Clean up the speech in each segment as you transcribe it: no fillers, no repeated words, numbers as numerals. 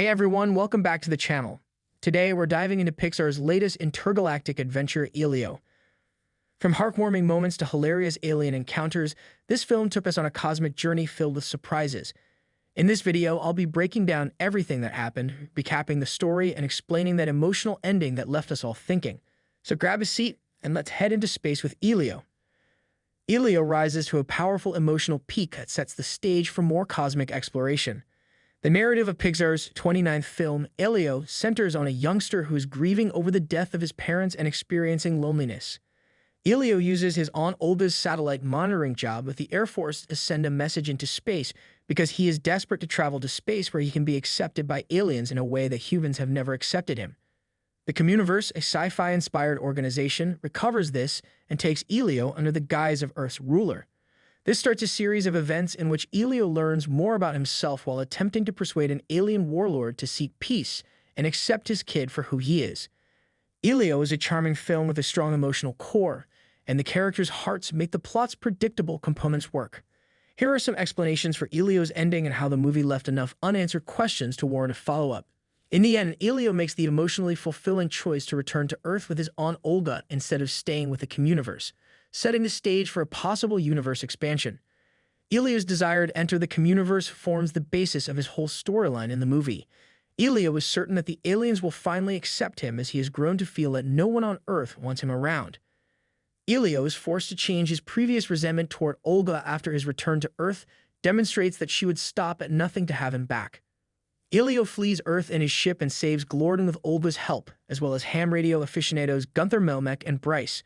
Hey everyone, welcome back to the channel. Today we're diving into Pixar's latest intergalactic adventure, Elio. From heartwarming moments to hilarious alien encounters, this film took us on a cosmic journey filled with surprises. In this video, I'll be breaking down everything that happened, recapping the story, and explaining that emotional ending that left us all thinking. So grab a seat and let's head into space with Elio. Elio rises to a powerful emotional peak that sets the stage for more cosmic exploration. The narrative of Pixar's 29th film, Elio, centers on a youngster who is grieving over the death of his parents and experiencing loneliness. Elio uses his Aunt Olga's satellite monitoring job with the Air Force to send a message into space because he is desperate to travel to space where he can be accepted by aliens in a way that humans have never accepted him. The Communiverse, a sci-fi-inspired organization, recovers this and takes Elio under the guise of Earth's ruler. This starts a series of events in which Elio learns more about himself while attempting to persuade an alien warlord to seek peace and accept his kid for who he is. Elio is a charming film with a strong emotional core, and the characters' hearts make the plot's predictable components work. Here are some explanations for Elio's ending and how the movie left enough unanswered questions to warrant a follow-up. In the end, Elio makes the emotionally fulfilling choice to return to Earth with his Aunt Olga instead of staying with the Communiverse, setting the stage for a possible universe expansion. Elio's desire to enter the Communiverse forms the basis of his whole storyline in the movie. Elio is certain that the aliens will finally accept him as he has grown to feel that no one on Earth wants him around. Elio is forced to change his previous resentment toward Olga after his return to Earth, demonstrates that she would stop at nothing to have him back. Elio flees Earth in his ship and saves Glorden with Olga's help, as well as ham radio aficionados Gunther Melmack and Bryce.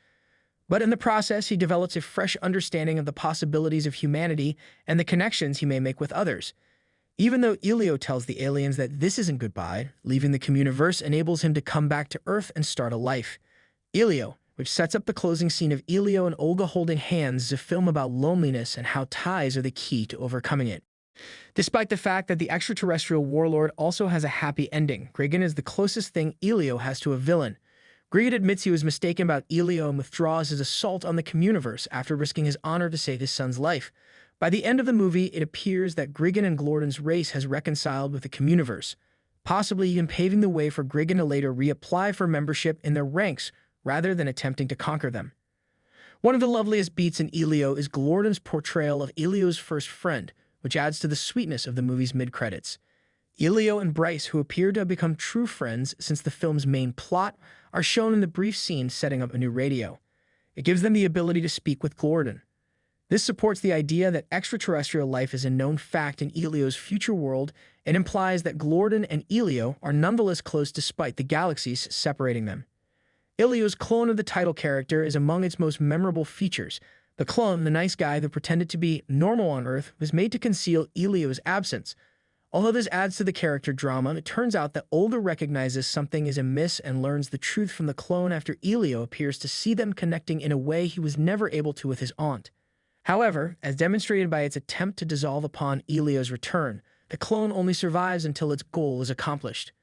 But in the process, he develops a fresh understanding of the possibilities of humanity and the connections he may make with others. Even though Elio tells the aliens that this isn't goodbye, leaving the Communiverse enables him to come back to Earth and start a life. Elio, which sets up the closing scene of Elio and Olga holding hands, is a film about loneliness and how ties are the key to overcoming it. Despite the fact that the extraterrestrial warlord also has a happy ending, Grigan is the closest thing Elio has to a villain. Grigan admits he was mistaken about Elio and withdraws his assault on the Communiverse after risking his honor to save his son's life. By the end of the movie, it appears that Grigan and Glorden's race has reconciled with the Communiverse, possibly even paving the way for Grigan to later reapply for membership in their ranks rather than attempting to conquer them. One of the loveliest beats in Elio is Glorden's portrayal of Elio's first friend, which adds to the sweetness of the movie's mid-credits. Elio and Bryce, who appear to have become true friends since the film's main plot, are shown in the brief scene setting up a new radio. It gives them the ability to speak with Glorden. This supports the idea that extraterrestrial life is a known fact in Elio's future world and implies that Glorden and Elio are nonetheless close despite the galaxies separating them. Elio's clone of the title character is among its most memorable features. The clone, the nice guy that pretended to be normal on Earth, was made to conceal Elio's absence. Although this adds to the character drama, it turns out that Olga recognizes something is amiss and learns the truth from the clone after Elio appears to see them connecting in a way he was never able to with his aunt. However, as demonstrated by its attempt to dissolve upon Elio's return, the clone only survives until its goal is accomplished.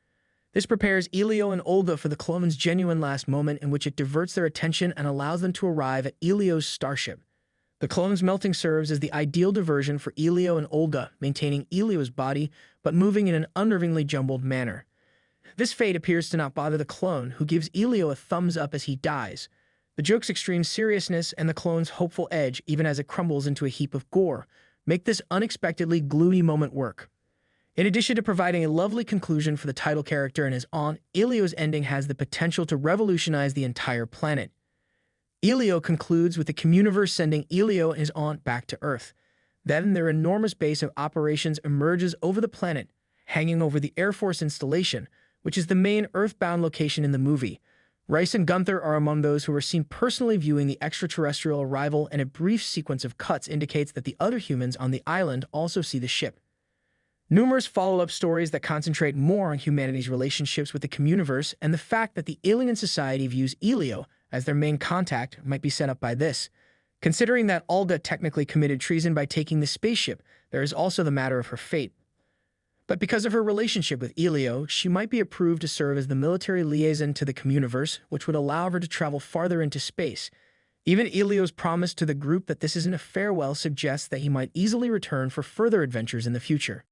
This prepares Elio and Olga for the clone's genuine last moment in which it diverts their attention and allows them to arrive at Elio's starship. The clone's melting serves as the ideal diversion for Elio and Olga, maintaining Elio's body but moving in an unnervingly jumbled manner. This fate appears to not bother the clone, who gives Elio a thumbs up as he dies. The joke's extreme seriousness and the clone's hopeful edge, even as it crumbles into a heap of gore, make this unexpectedly gloomy moment work. In addition to providing a lovely conclusion for the title character and his aunt, Elio's ending has the potential to revolutionize the entire planet. Elio concludes with the Communiverse sending Elio and his aunt back to Earth. Then their enormous base of operations emerges over the planet, hanging over the Air Force installation, which is the main Earthbound location in the movie. Rice and Gunther are among those who are seen personally viewing the extraterrestrial arrival, and a brief sequence of cuts indicates that the other humans on the island also see the ship. Numerous follow-up stories that concentrate more on humanity's relationships with the Communiverse and the fact that the alien society views Elio as their main contact might be set up by this. Considering that Olga technically committed treason by taking the spaceship, there is also the matter of her fate. But because of her relationship with Elio, she might be approved to serve as the military liaison to the Communiverse, which would allow her to travel farther into space. Even Elio's promise to the group that this isn't a farewell suggests that he might easily return for further adventures in the future.